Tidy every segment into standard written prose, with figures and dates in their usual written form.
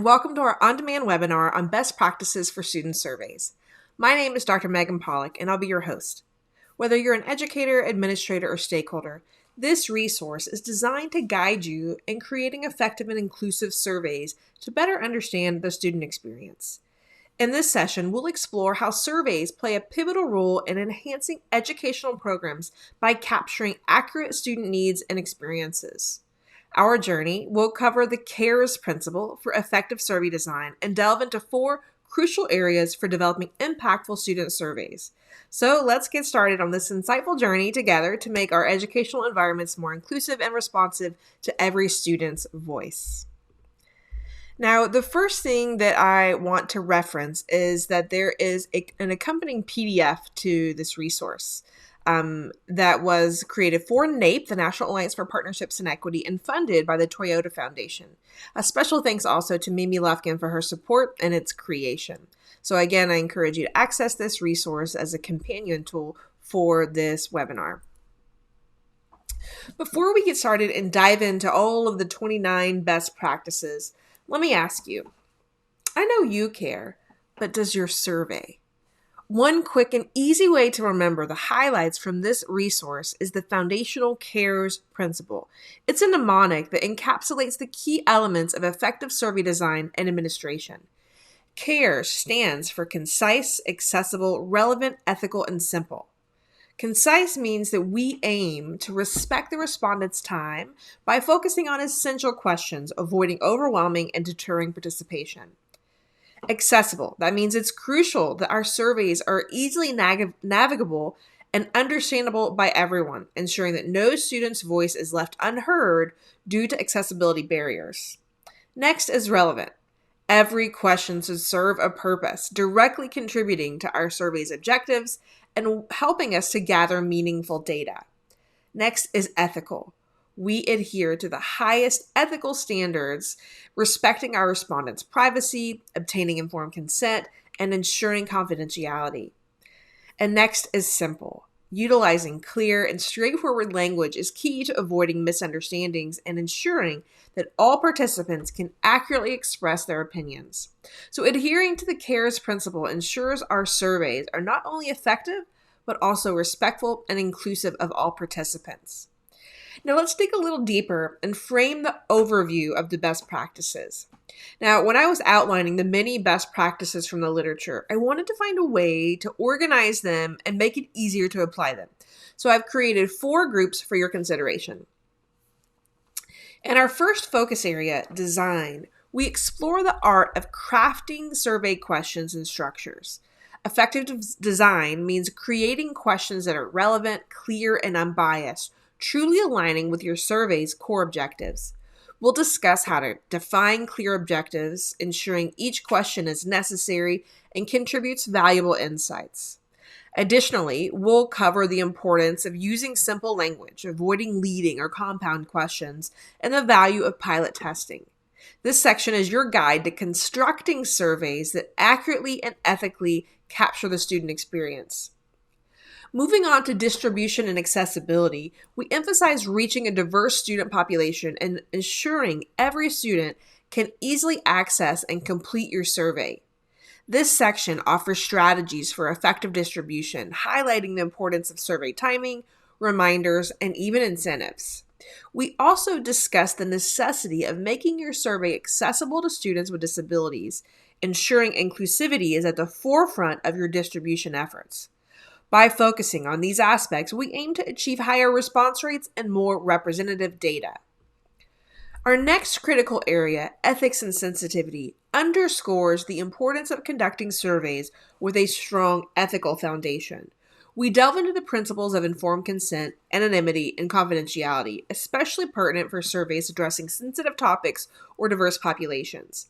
and welcome to our on-demand webinar on best practices for student surveys. My name is Dr. Meagan Pollock, and I'll be your host. Whether you're an educator, administrator, or stakeholder, this resource is designed to guide you in creating effective and inclusive surveys to better understand the student experience. In this session, we'll explore how surveys play a pivotal role in enhancing educational programs by capturing accurate student needs and experiences. Our journey will cover the CARES principle for effective survey design and delve into 4 crucial areas for developing impactful student surveys. So let's get started on this insightful journey together to make our educational environments more inclusive and responsive to every student's voice. Now, the first thing that I want to reference is that there is an accompanying PDF to this resource that was created for NAPE, the National Alliance for Partnerships and Equity, and funded by the Toyota Foundation. A special thanks also to Mimi Lufkin for her support in its creation. So again, I encourage you to access this resource as a companion tool for this webinar. Before we get started and dive into all of the 29 best practices, let me ask you, I know you care, but does your survey? One quick and easy way to remember the highlights from this resource is the foundational CARES principle. It's a mnemonic that encapsulates the key elements of effective survey design and administration. CARES stands for concise, accessible, relevant, ethical, and simple. Concise means that we aim to respect the respondent's time by focusing on essential questions, avoiding overwhelming and deterring participation. Accessible, that means it's crucial that our surveys are easily navigable and understandable by everyone, ensuring that no student's voice is left unheard due to accessibility barriers. Next is relevant. Every question should serve a purpose, directly contributing to our survey's objectives and helping us to gather meaningful data. Next is ethical. We adhere to the highest ethical standards, respecting our respondents' privacy, obtaining informed consent, and ensuring confidentiality. And next is simple. Utilizing clear and straightforward language is key to avoiding misunderstandings and ensuring that all participants can accurately express their opinions. So adhering to the CARES principle ensures our surveys are not only effective, but also respectful and inclusive of all participants. Now let's dig a little deeper and frame the overview of the best practices. Now, when I was outlining the many best practices from the literature, I wanted to find a way to organize them and make it easier to apply them. So I've created 4 groups for your consideration. In our first focus area, design, we explore the art of crafting survey questions and structures. Effective design means creating questions that are relevant, clear, and unbiased, truly aligning with your survey's core objectives. We'll discuss how to define clear objectives, ensuring each question is necessary and contributes valuable insights. Additionally, we'll cover the importance of using simple language, avoiding leading or compound questions, and the value of pilot testing. This section is your guide to constructing surveys that accurately and ethically capture the student experience. Moving on to distribution and accessibility, we emphasize reaching a diverse student population and ensuring every student can easily access and complete your survey. This section offers strategies for effective distribution, highlighting the importance of survey timing, reminders, and even incentives. We also discuss the necessity of making your survey accessible to students with disabilities, ensuring inclusivity is at the forefront of your distribution efforts. By focusing on these aspects, we aim to achieve higher response rates and more representative data. Our next critical area, ethics and sensitivity, underscores the importance of conducting surveys with a strong ethical foundation. We delve into the principles of informed consent, anonymity, and confidentiality, especially pertinent for surveys addressing sensitive topics or diverse populations.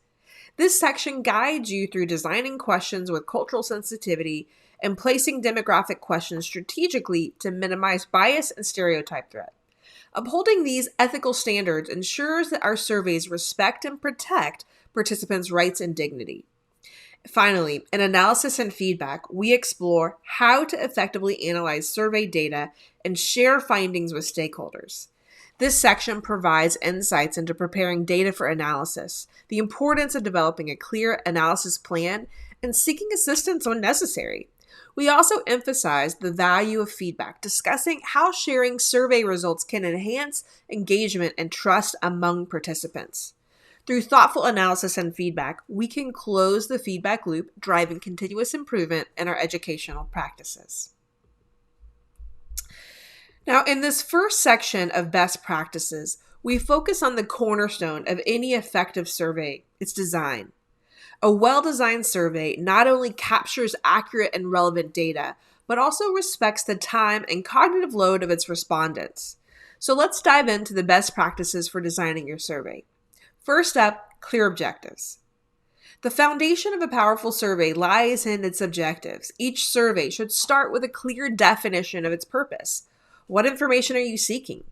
This section guides you through designing questions with cultural sensitivity and placing demographic questions strategically to minimize bias and stereotype threat. Upholding these ethical standards ensures that our surveys respect and protect participants' rights and dignity. Finally, in analysis and feedback, we explore how to effectively analyze survey data and share findings with stakeholders. This section provides insights into preparing data for analysis, the importance of developing a clear analysis plan, and seeking assistance when necessary. We also emphasize the value of feedback, discussing how sharing survey results can enhance engagement and trust among participants. Through thoughtful analysis and feedback, we can close the feedback loop, driving continuous improvement in our educational practices. Now, in this first section of best practices, we focus on the cornerstone of any effective survey, its design. A well-designed survey not only captures accurate and relevant data, but also respects the time and cognitive load of its respondents. So let's dive into the best practices for designing your survey. First up, clear objectives. The foundation of a powerful survey lies in its objectives. Each survey should start with a clear definition of its purpose. What information are you seeking?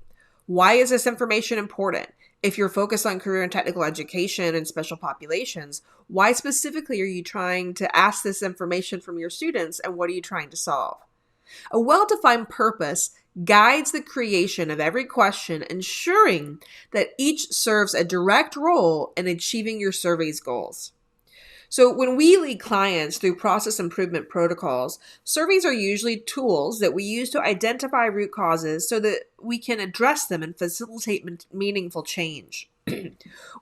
Why is this information important? If you're focused on career and technical education and special populations, why specifically are you trying to ask this information from your students, and what are you trying to solve? A well-defined purpose guides the creation of every question, ensuring that each serves a direct role in achieving your survey's goals. So when we lead clients through process improvement protocols, surveys are usually tools that we use to identify root causes so that we can address them and facilitate meaningful change.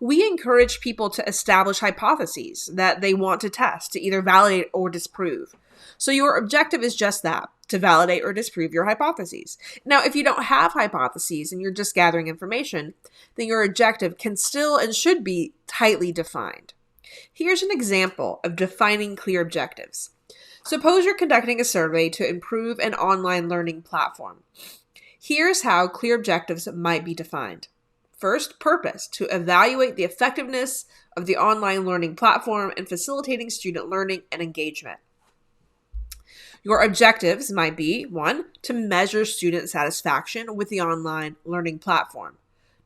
We encourage people to establish hypotheses that they want to test to either validate or disprove. So your objective is just that, to validate or disprove your hypotheses. Now, if you don't have hypotheses and you're just gathering information, then your objective can still and should be tightly defined. Here's an example of defining clear objectives. Suppose you're conducting a survey to improve an online learning platform. Here's how clear objectives might be defined. First, purpose, to evaluate the effectiveness of the online learning platform in facilitating student learning and engagement. Your objectives might be 1. To measure student satisfaction with the online learning platform.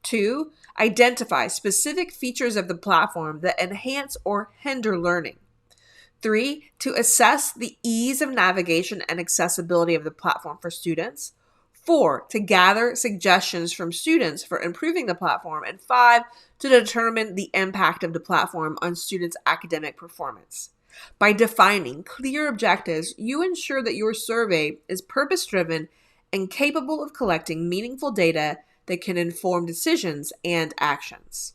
2. Identify specific features of the platform that enhance or hinder learning. 3. To assess the ease of navigation and accessibility of the platform for students. 4. To gather suggestions from students for improving the platform. And 5. To determine the impact of the platform on students' academic performance. By defining clear objectives, you ensure that your survey is purpose-driven and capable of collecting meaningful data that can inform decisions and actions.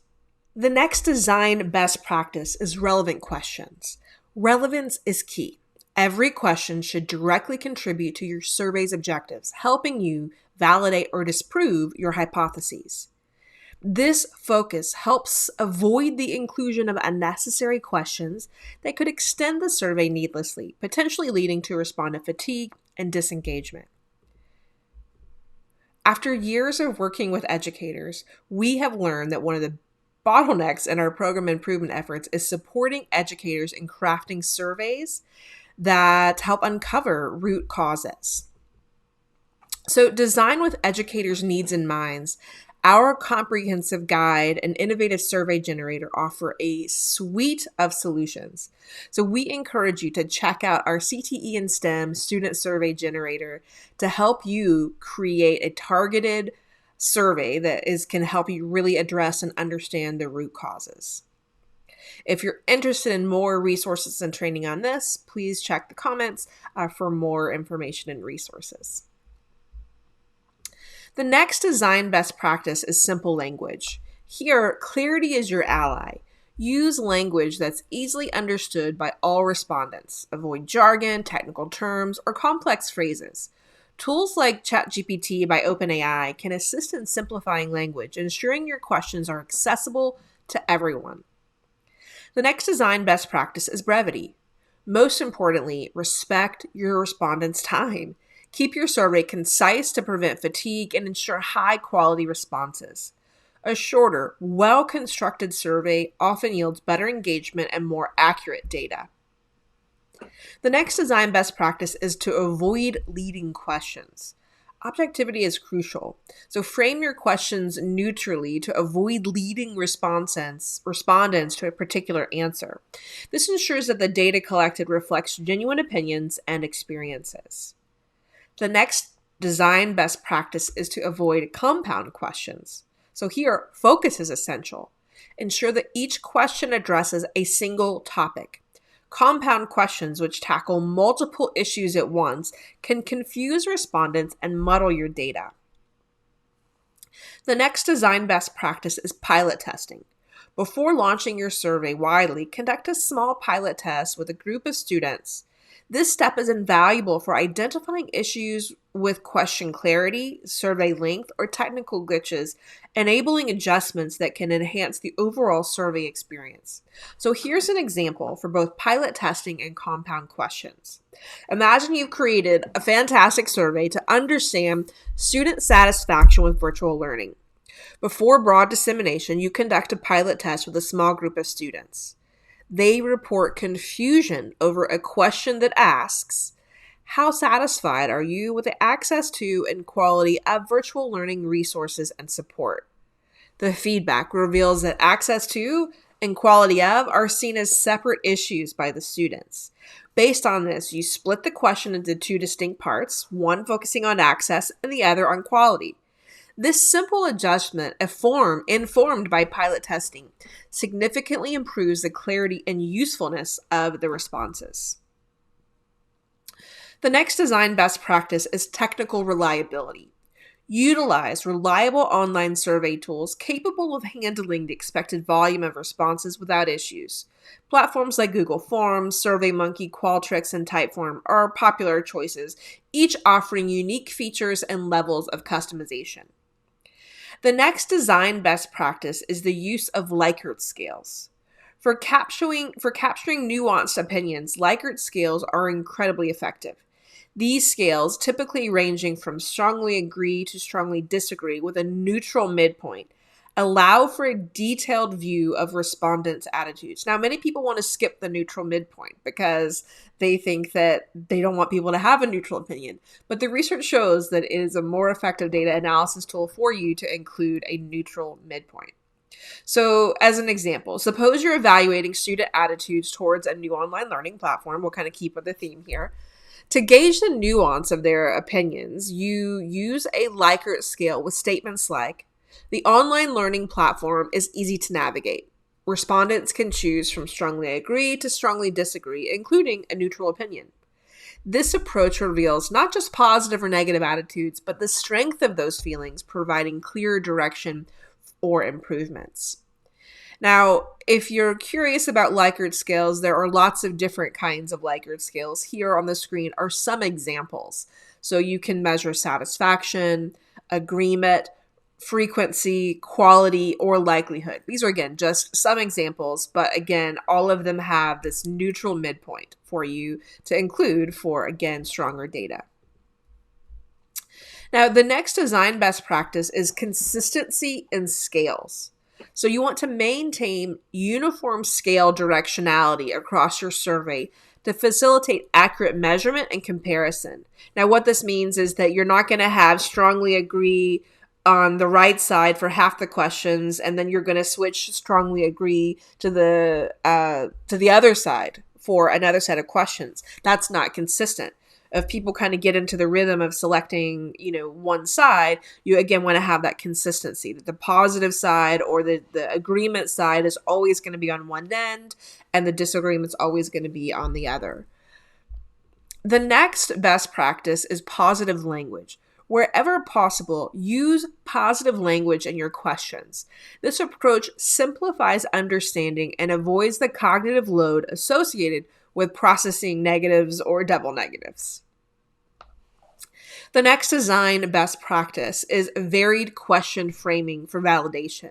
The next design best practice is relevant questions. Relevance is key. Every question should directly contribute to your survey's objectives, helping you validate or disprove your hypotheses. This focus helps avoid the inclusion of unnecessary questions that could extend the survey needlessly, potentially leading to respondent fatigue and disengagement. After years of working with educators, we have learned that one of the bottlenecks in our program improvement efforts is supporting educators in crafting surveys that help uncover root causes. So, design with educators' needs in mind. Our comprehensive guide and innovative survey generator offer a suite of solutions. So we encourage you to check out our CTE and STEM student survey generator to help you create a targeted survey that can help you really address and understand the root causes. If you're interested in more resources and training on this, please check the comments for more information and resources. The next design best practice is simple language. Here, clarity is your ally. Use language that's easily understood by all respondents. Avoid jargon, technical terms, or complex phrases. Tools like ChatGPT by OpenAI can assist in simplifying language, ensuring your questions are accessible to everyone. The next design best practice is brevity. Most importantly, respect your respondents' time. Keep your survey concise to prevent fatigue and ensure high-quality responses. A shorter, well-constructed survey often yields better engagement and more accurate data. The next design best practice is to avoid leading questions. Objectivity is crucial, so frame your questions neutrally to avoid leading respondents to a particular answer. This ensures that the data collected reflects genuine opinions and experiences. The next design best practice is to avoid compound questions. So here, focus is essential. Ensure that each question addresses a single topic. Compound questions which tackle multiple issues at once can confuse respondents and muddle your data. The next design best practice is pilot testing. Before launching your survey widely, conduct a small pilot test with a group of students. This step is invaluable for identifying issues with question clarity, survey length, or technical glitches, enabling adjustments that can enhance the overall survey experience. So here's an example for both pilot testing and compound questions. Imagine you've created a fantastic survey to understand student satisfaction with virtual learning. Before broad dissemination, you conduct a pilot test with a small group of students. They report confusion over a question that asks, how satisfied are you with the access to and quality of virtual learning resources and support? The feedback reveals that access to and quality of are seen as separate issues by the students. Based on this, you split the question into two distinct parts, one focusing on access and the other on quality. This simple adjustment, informed by pilot testing, significantly improves the clarity and usefulness of the responses. The next design best practice is technical reliability. Utilize reliable online survey tools capable of handling the expected volume of responses without issues. Platforms like Google Forms, SurveyMonkey, Qualtrics, and Typeform are popular choices, each offering unique features and levels of customization. The next design best practice is the use of Likert scales. For capturing nuanced opinions, Likert scales are incredibly effective. These scales, typically ranging from strongly agree to strongly disagree with a neutral midpoint, allow for a detailed view of respondents' attitudes. Now, many people want to skip the neutral midpoint because they think that they don't want people to have a neutral opinion. But the research shows that it is a more effective data analysis tool for you to include a neutral midpoint. So, as an example, suppose you're evaluating student attitudes towards a new online learning platform. We'll kind of keep with the theme here. To gauge the nuance of their opinions, you use a Likert scale with statements like, the online learning platform is easy to navigate. Respondents can choose from strongly agree to strongly disagree, including a neutral opinion. This approach reveals not just positive or negative attitudes, but the strength of those feelings, providing clear direction or improvements. Now, if you're curious about Likert scales, there are lots of different kinds of Likert scales. Here on the screen are some examples. So you can measure satisfaction, agreement, frequency, quality, or likelihood. These are, again, just some examples, but again, all of them have this neutral midpoint for you to include for, again, stronger data. Now, the next design best practice is consistency in scales. So you want to maintain uniform scale directionality across your survey to facilitate accurate measurement and comparison. Now, what this means is that you're not going to have strongly agree on the right side for half the questions, and then you're going to switch strongly agree to the other side for another set of questions. That's not consistent. If people kind of get into the rhythm of selecting, one side, you again want to have that consistency, that the positive side or the agreement side is always going to be on one end and the disagreement's always going to be on the other. The next best practice is positive language. Wherever possible, use positive language in your questions. This approach simplifies understanding and avoids the cognitive load associated with processing negatives or double negatives. The next design best practice is varied question framing for validation.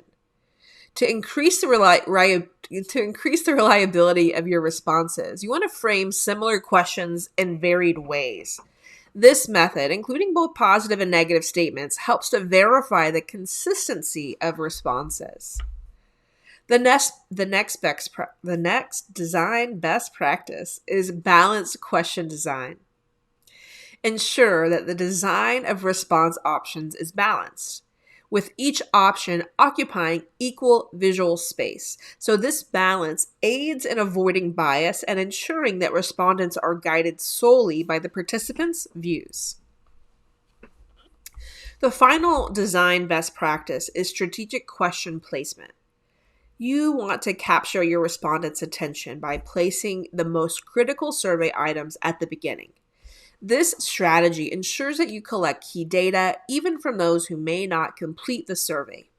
To increase the reliability of your responses, you want to frame similar questions in varied ways. This method, including both positive and negative statements, helps to verify the consistency of responses. The next design best practice is balanced question design. Ensure that the design of response options is balanced, with each option occupying equal visual space. So this balance aids in avoiding bias and ensuring that respondents are guided solely by the participants' views. The final design best practice is strategic question placement. You want to capture your respondents' attention by placing the most critical survey items at the beginning. This strategy ensures that you collect key data even from those who may not complete the survey.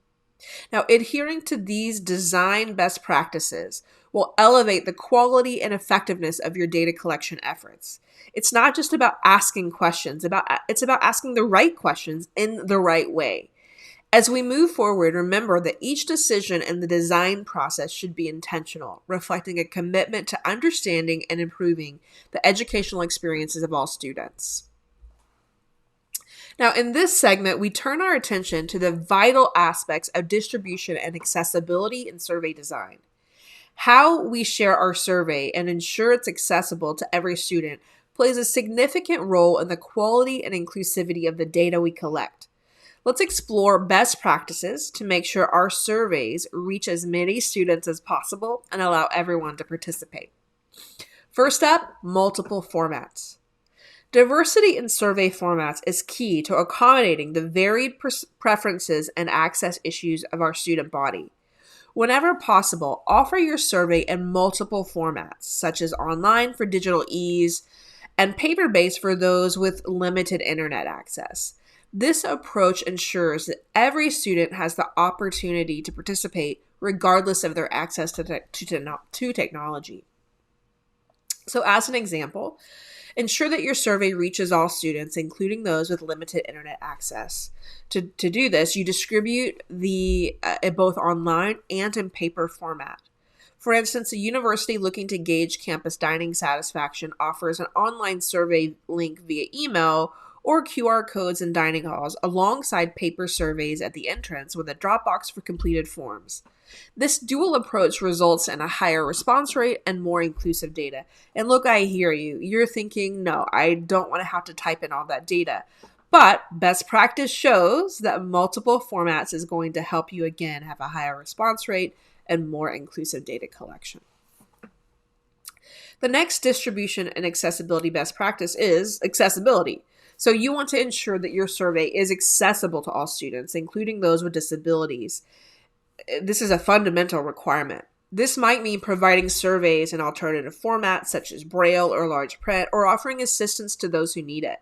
Now, adhering to these design best practices will elevate the quality and effectiveness of your data collection efforts. It's not just about asking questions, it's about asking the right questions in the right way. As we move forward, remember that each decision in the design process should be intentional, reflecting a commitment to understanding and improving the educational experiences of all students. Now, in this segment, we turn our attention to the vital aspects of distribution and accessibility in survey design. How we share our survey and ensure it's accessible to every student plays a significant role in the quality and inclusivity of the data we collect. Let's explore best practices to make sure our surveys reach as many students as possible and allow everyone to participate. First up, multiple formats. Diversity in survey formats is key to accommodating the varied preferences and access issues of our student body. Whenever possible, offer your survey in multiple formats, such as online for digital ease and paper-based for those with limited internet access. This approach ensures that every student has the opportunity to participate regardless of their access to technology. So as an example, ensure that your survey reaches all students, including those with limited internet access. To do this, you distribute both online and in paper format. For instance, a university looking to gauge campus dining satisfaction offers an online survey link via email or QR codes in dining halls alongside paper surveys at the entrance with a drop box for completed forms. This dual approach results in a higher response rate and more inclusive data. And look, I hear you. You're thinking, no, I don't want to have to type in all that data. But best practice shows that multiple formats is going to help you, again, have a higher response rate and more inclusive data collection. The next distribution and accessibility best practice is accessibility. So you want to ensure that your survey is accessible to all students, including those with disabilities. This is a fundamental requirement. This might mean providing surveys in alternative formats such as Braille or large print, or offering assistance to those who need it.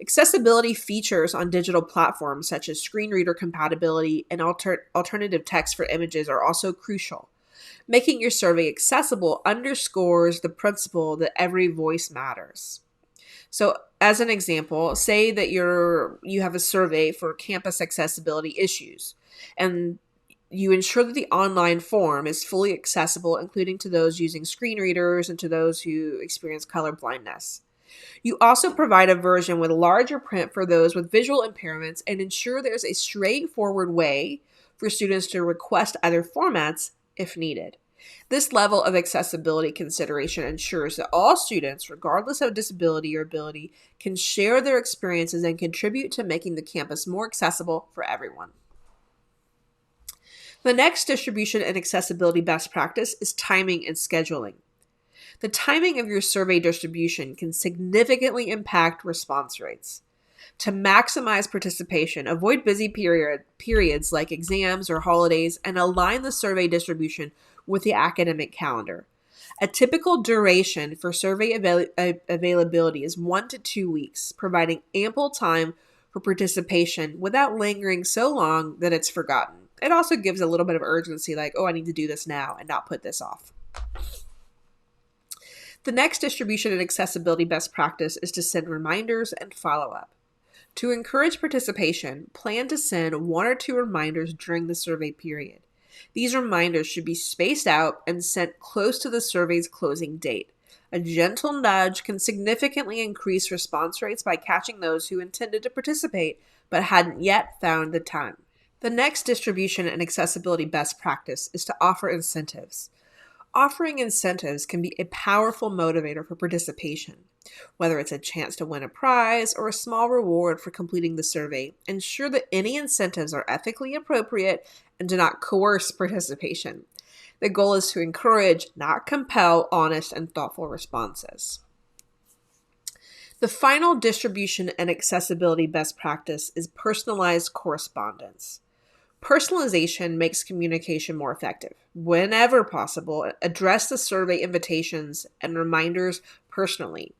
Accessibility features on digital platforms such as screen reader compatibility and alternative text for images are also crucial. Making your survey accessible underscores the principle that every voice matters. So as an example, say that you have a survey for campus accessibility issues, and you ensure that the online form is fully accessible, including to those using screen readers and to those who experience color blindness. You also provide a version with larger print for those with visual impairments and ensure there's a straightforward way for students to request other formats if needed. This level of accessibility consideration ensures that all students, regardless of disability or ability, can share their experiences and contribute to making the campus more accessible for everyone. The next distribution and accessibility best practice is timing and scheduling. The timing of your survey distribution can significantly impact response rates. To maximize participation, avoid busy periods like exams or holidays and align the survey distribution with the academic calendar. A typical duration for survey availability is 1 to 2 weeks, providing ample time for participation without lingering so long that it's forgotten. It also gives a little bit of urgency, like, oh, I need to do this now and not put this off. The next distribution and accessibility best practice is to send reminders and follow-up. To encourage participation, plan to send 1 or 2 reminders during the survey period. These reminders should be spaced out and sent close to the survey's closing date. A gentle nudge can significantly increase response rates by catching those who intended to participate but hadn't yet found the time. The next distribution and accessibility best practice is to offer incentives. Offering incentives can be a powerful motivator for participation. Whether it's a chance to win a prize or a small reward for completing the survey, ensure that any incentives are ethically appropriate and do not coerce participation. The goal is to encourage, not compel, honest and thoughtful responses. The final distribution and accessibility best practice is personalized correspondence. Personalization makes communication more effective. Whenever possible, address the survey invitations and reminders personally.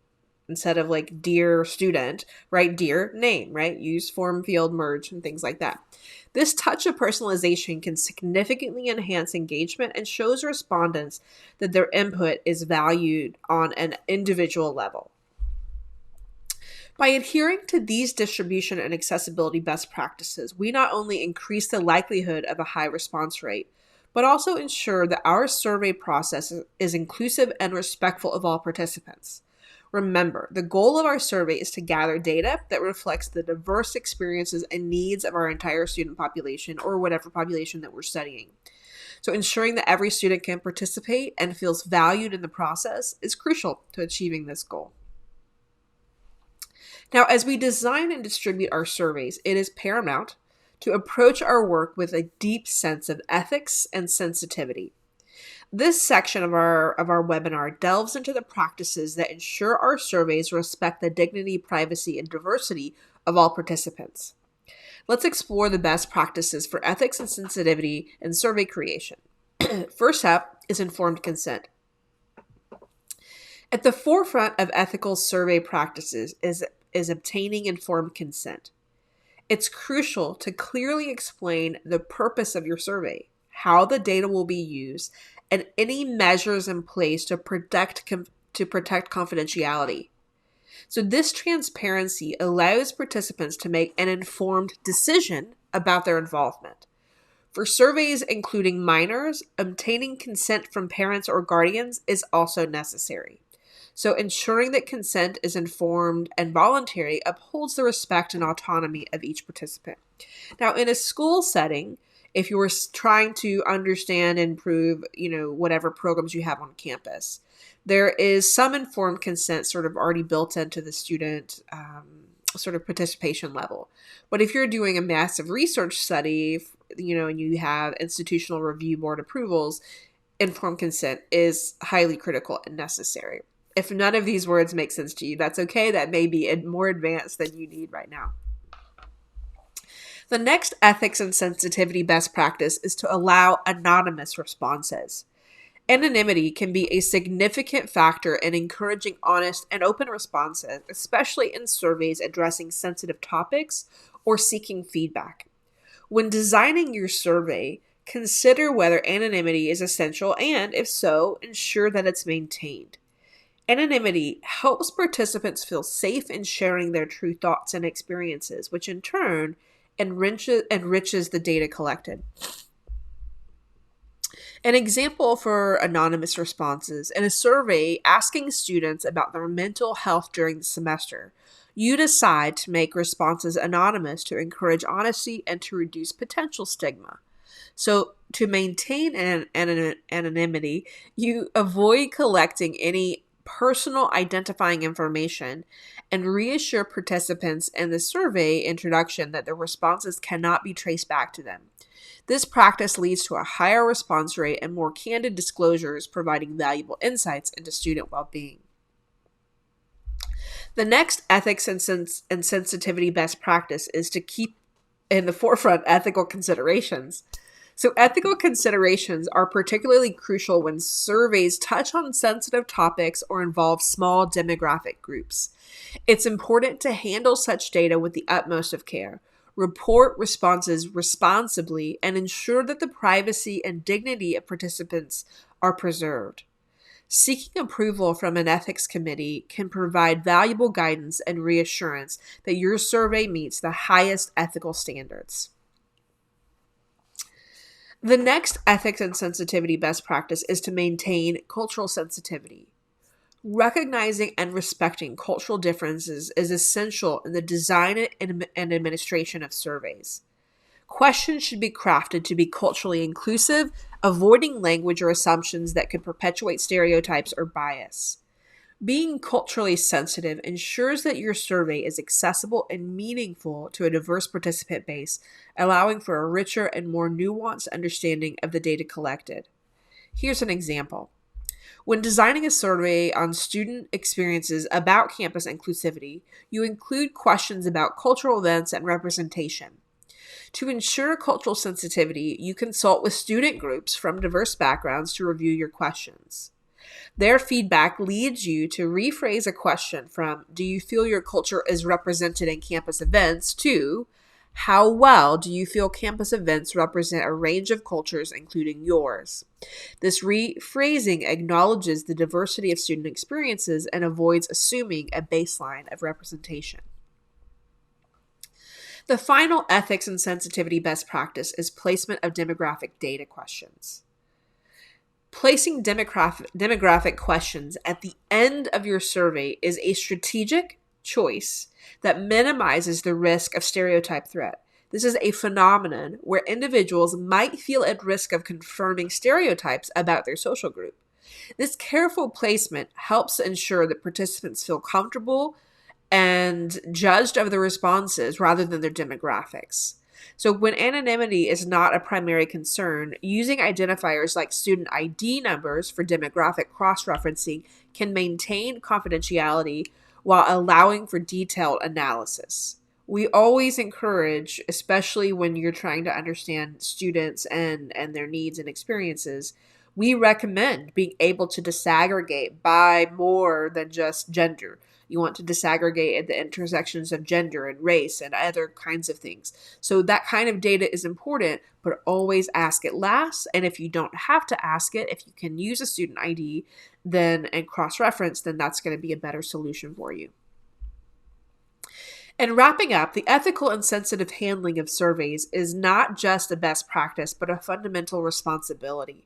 Instead of like dear student, write dear name, right? Use form field merge and things like that. This touch of personalization can significantly enhance engagement and shows respondents that their input is valued on an individual level. By adhering to these distribution and accessibility best practices, we not only increase the likelihood of a high response rate, but also ensure that our survey process is inclusive and respectful of all participants. Remember, the goal of our survey is to gather data that reflects the diverse experiences and needs of our entire student population or whatever population that we're studying. So ensuring that every student can participate and feels valued in the process is crucial to achieving this goal. Now, as we design and distribute our surveys, it is paramount to approach our work with a deep sense of ethics and sensitivity. This section of our webinar delves into the practices that ensure our surveys respect the dignity, privacy, and diversity of all participants. Let's explore the best practices for ethics and sensitivity in survey creation. First up is informed consent. At the forefront of ethical survey practices is obtaining informed consent. It's crucial to clearly explain the purpose of your survey, how the data will be used, and any measures in place to protect confidentiality. So this transparency allows participants to make an informed decision about their involvement. For surveys including minors, obtaining consent from parents or guardians is also necessary. So ensuring that consent is informed and voluntary upholds the respect and autonomy of each participant. Now, in a school setting, if you were trying to understand and improve, whatever programs you have on campus, there is some informed consent sort of already built into the student sort of participation level. But if you're doing a massive research study, and you have institutional review board approvals, informed consent is highly critical and necessary. If none of these words make sense to you, that's okay. That may be more advanced than you need right now. The next ethics and sensitivity best practice is to allow anonymous responses. Anonymity can be a significant factor in encouraging honest and open responses, especially in surveys addressing sensitive topics or seeking feedback. When designing your survey, consider whether anonymity is essential and, if so, ensure that it's maintained. Anonymity helps participants feel safe in sharing their true thoughts and experiences, which in turn enriches the data collected. An example for anonymous responses: in a survey asking students about their mental health during the semester, you decide to make responses anonymous to encourage honesty and to reduce potential stigma. So to maintain anonymity, you avoid collecting any personal identifying information and reassure participants in the survey introduction that their responses cannot be traced back to them. This practice leads to a higher response rate and more candid disclosures, providing valuable insights into student well-being. The next ethics and sensitivity best practice is to keep in the forefront ethical considerations. So ethical considerations are particularly crucial when surveys touch on sensitive topics or involve small demographic groups. It's important to handle such data with the utmost of care, report responses responsibly, and ensure that the privacy and dignity of participants are preserved. Seeking approval from an ethics committee can provide valuable guidance and reassurance that your survey meets the highest ethical standards. The next ethics and sensitivity best practice is to maintain cultural sensitivity. Recognizing and respecting cultural differences is essential in the design and administration of surveys. Questions should be crafted to be culturally inclusive, avoiding language or assumptions that could perpetuate stereotypes or bias. Being culturally sensitive ensures that your survey is accessible and meaningful to a diverse participant base, allowing for a richer and more nuanced understanding of the data collected. Here's an example. When designing a survey on student experiences about campus inclusivity, you include questions about cultural events and representation. To ensure cultural sensitivity, you consult with student groups from diverse backgrounds to review your questions. Their feedback leads you to rephrase a question from, "Do you feel your culture is represented in campus events?" to, "How well do you feel campus events represent a range of cultures, including yours?" This rephrasing acknowledges the diversity of student experiences and avoids assuming a baseline of representation. The final ethics and sensitivity best practice is placement of demographic data questions. Placing demographic questions at the end of your survey is a strategic choice that minimizes the risk of stereotype threat. This is a phenomenon where individuals might feel at risk of confirming stereotypes about their social group. This careful placement helps ensure that participants feel comfortable and judged of their responses rather than their demographics. So when anonymity is not a primary concern, using identifiers like student ID numbers for demographic cross-referencing can maintain confidentiality while allowing for detailed analysis. We always encourage, especially when you're trying to understand students and their needs and experiences, we recommend being able to disaggregate by more than just gender. You want to disaggregate at the intersections of gender and race and other kinds of things. So that kind of data is important, but always ask it last. And if you don't have to ask it, if you can use a student ID then and cross-reference, then that's going to be a better solution for you. And wrapping up, the ethical and sensitive handling of surveys is not just a best practice, but a fundamental responsibility.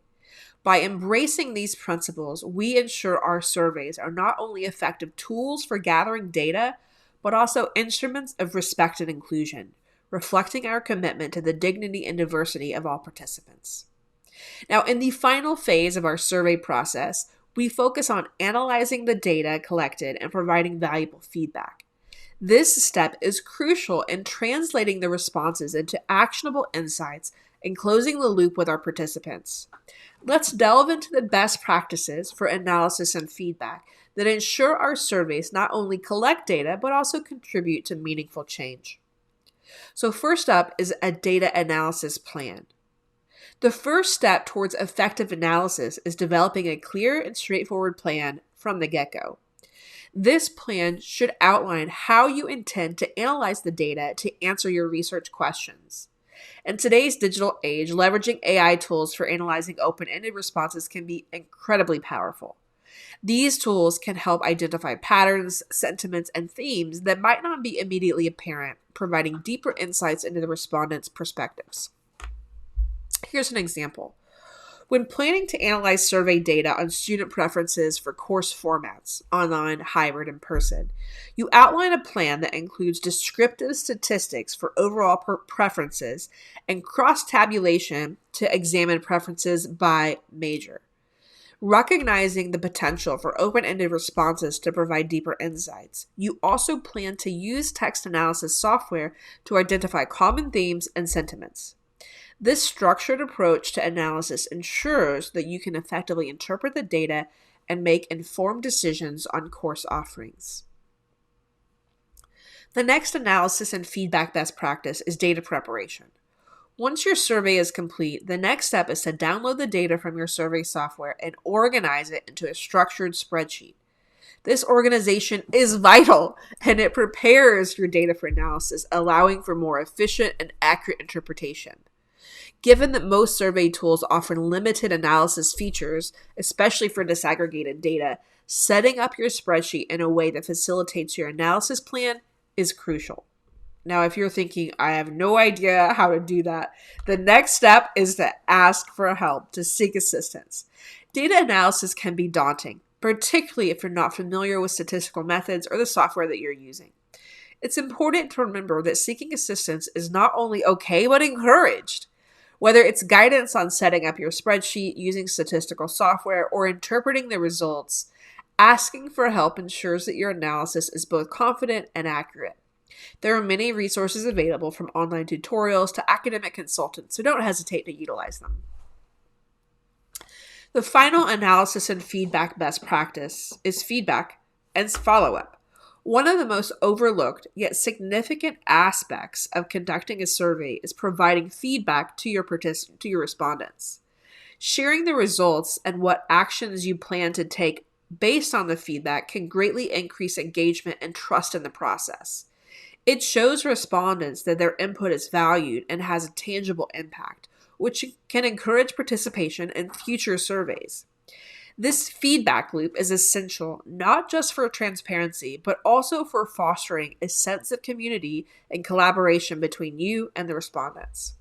By embracing these principles, we ensure our surveys are not only effective tools for gathering data, but also instruments of respect and inclusion, reflecting our commitment to the dignity and diversity of all participants. Now, in the final phase of our survey process, we focus on analyzing the data collected and providing valuable feedback. This step is crucial in translating the responses into actionable insights and closing the loop with our participants. Let's delve into the best practices for analysis and feedback that ensure our surveys not only collect data, but also contribute to meaningful change. So first up is a data analysis plan. The first step towards effective analysis is developing a clear and straightforward plan from the get-go. This plan should outline how you intend to analyze the data to answer your research questions. In today's digital age, leveraging AI tools for analyzing open-ended responses can be incredibly powerful. These tools can help identify patterns, sentiments, and themes that might not be immediately apparent, providing deeper insights into the respondents' perspectives. Here's an example. When planning to analyze survey data on student preferences for course formats, online, hybrid, and person, you outline a plan that includes descriptive statistics for overall preferences and cross-tabulation to examine preferences by major. Recognizing the potential for open-ended responses to provide deeper insights, you also plan to use text analysis software to identify common themes and sentiments. This structured approach to analysis ensures that you can effectively interpret the data and make informed decisions on course offerings. The next analysis and feedback best practice is data preparation. Once your survey is complete, the next step is to download the data from your survey software and organize it into a structured spreadsheet. This organization is vital, and it prepares your data for analysis, allowing for more efficient and accurate interpretation. Given that most survey tools offer limited analysis features, especially for disaggregated data, setting up your spreadsheet in a way that facilitates your analysis plan is crucial. Now, if you're thinking, I have no idea how to do that, the next step is to ask for help, to seek assistance. Data analysis can be daunting, particularly if you're not familiar with statistical methods or the software that you're using. It's important to remember that seeking assistance is not only okay, but encouraged. Whether it's guidance on setting up your spreadsheet, using statistical software, or interpreting the results, asking for help ensures that your analysis is both confident and accurate. There are many resources available, from online tutorials to academic consultants, so don't hesitate to utilize them. The final analysis and feedback best practice is feedback and follow-up. One of the most overlooked yet significant aspects of conducting a survey is providing feedback to your respondents. Sharing the results and what actions you plan to take based on the feedback can greatly increase engagement and trust in the process. It shows respondents that their input is valued and has a tangible impact, which can encourage participation in future surveys. This feedback loop is essential not just for transparency, but also for fostering a sense of community and collaboration between you and the respondents.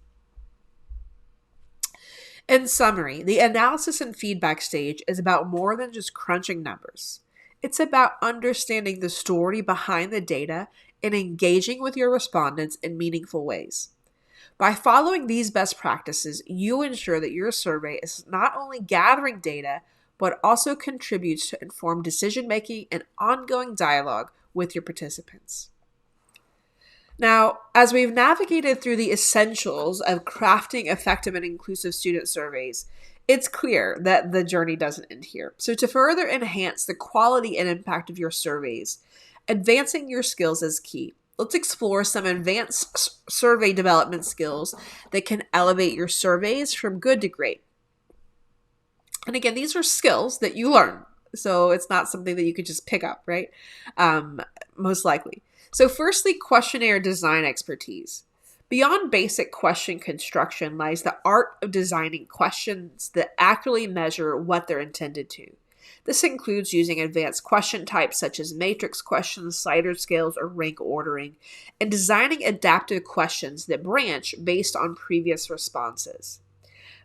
In summary, the analysis and feedback stage is about more than just crunching numbers. It's about understanding the story behind the data and engaging with your respondents in meaningful ways. By following these best practices, you ensure that your survey is not only gathering data, but also contributes to informed decision-making and ongoing dialogue with your participants. Now, as we've navigated through the essentials of crafting effective and inclusive student surveys, it's clear that the journey doesn't end here. So to further enhance the quality and impact of your surveys, advancing your skills is key. Let's explore some advanced survey development skills that can elevate your surveys from good to great. And again, these are skills that you learn. So it's not something that you could just pick up, right? Most likely. So firstly, questionnaire design expertise. Beyond basic question construction lies the art of designing questions that accurately measure what they're intended to. This includes using advanced question types such as matrix questions, slider scales, or rank ordering, and designing adaptive questions that branch based on previous responses.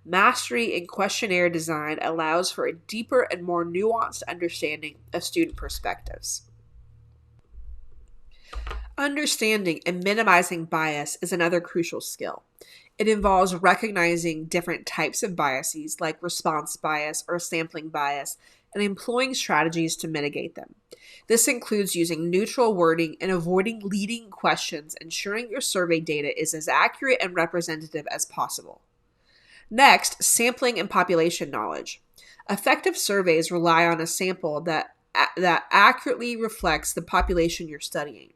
Mastery in questionnaire design allows for a deeper and more nuanced understanding of student perspectives. Understanding and minimizing bias is another crucial skill. It involves recognizing different types of biases like response bias or sampling bias and employing strategies to mitigate them. This includes using neutral wording and avoiding leading questions, ensuring your survey data is as accurate and representative as possible. Next, sampling and population knowledge. Effective surveys rely on a sample that accurately reflects the population you're studying.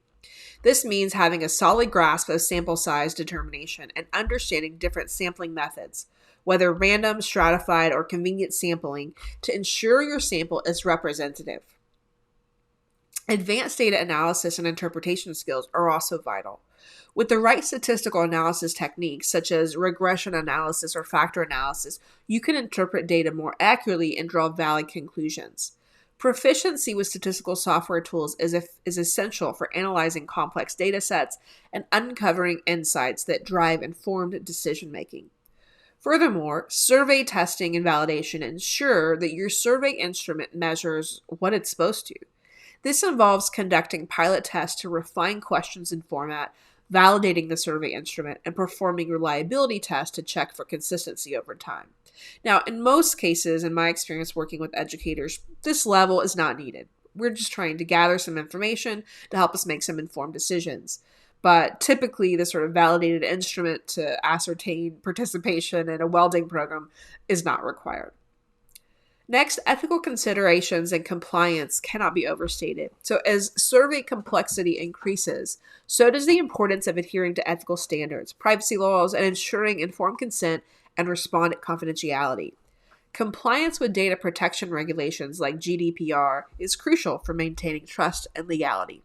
This means having a solid grasp of sample size determination and understanding different sampling methods, whether random, stratified, or convenient sampling, to ensure your sample is representative. Advanced data analysis and interpretation skills are also vital. With the right statistical analysis techniques, such as regression analysis or factor analysis, you can interpret data more accurately and draw valid conclusions. Proficiency with statistical software tools is essential for analyzing complex data sets and uncovering insights that drive informed decision-making. Furthermore, survey testing and validation ensure that your survey instrument measures what it's supposed to. This involves conducting pilot tests to refine questions and format, validating the survey instrument, and performing reliability tests to check for consistency over time. Now, in most cases, in my experience working with educators, this level is not needed. We're just trying to gather some information to help us make some informed decisions. But typically, the sort of validated instrument to ascertain participation in a welding program is not required. Next, ethical considerations and compliance cannot be overstated. So as survey complexity increases, so does the importance of adhering to ethical standards, privacy laws, and ensuring informed consent and respondent confidentiality. Compliance with data protection regulations like GDPR is crucial for maintaining trust and legality.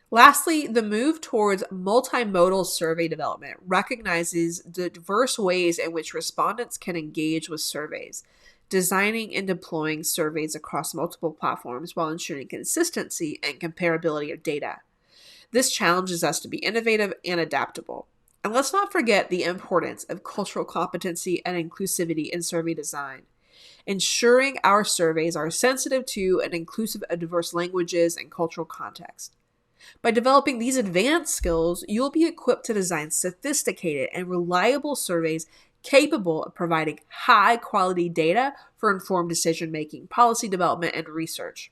Lastly, the move towards multimodal survey development recognizes the diverse ways in which respondents can engage with surveys, designing and deploying surveys across multiple platforms while ensuring consistency and comparability of data. This challenges us to be innovative and adaptable. And let's not forget the importance of cultural competency and inclusivity in survey design. Ensuring our surveys are sensitive to and inclusive of diverse languages and cultural contexts. By developing these advanced skills, you'll be equipped to design sophisticated and reliable surveys capable of providing high-quality data for informed decision-making, policy development, and research.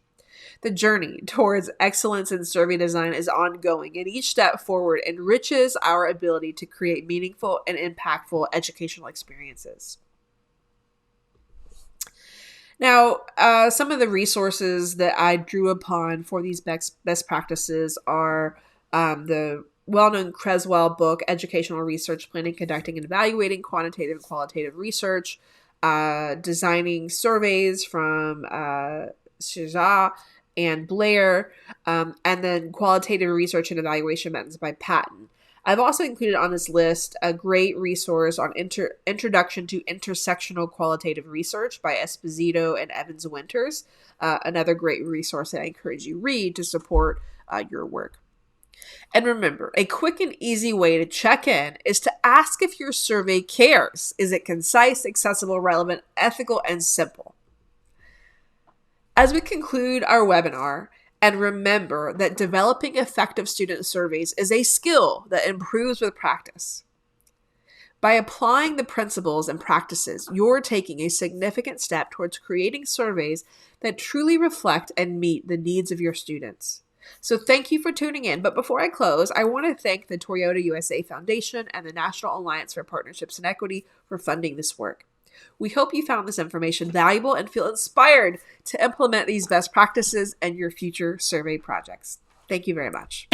The journey towards excellence in survey design is ongoing, and each step forward enriches our ability to create meaningful and impactful educational experiences. Now, some of the resources that I drew upon for these best practices are the well-known Creswell book, Educational Research Planning, Conducting and Evaluating Quantitative and Qualitative Research, designing surveys from Shaja and Blair, and then Qualitative Research and Evaluation Methods by Patton. I've also included on this list a great resource on Introduction to Intersectional Qualitative Research by Esposito and Evans Winters, another great resource that I encourage you read to support your work. And remember, a quick and easy way to check in is to ask if your survey cares. Is it concise, accessible, relevant, ethical, and simple? As we conclude our webinar, and remember that developing effective student surveys is a skill that improves with practice. By applying the principles and practices, you're taking a significant step towards creating surveys that truly reflect and meet the needs of your students. So thank you for tuning in. But before I close, I want to thank the Toyota USA Foundation and the National Alliance for Partnerships and Equity for funding this work. We hope you found this information valuable and feel inspired to implement these best practices in your future survey projects. Thank you very much.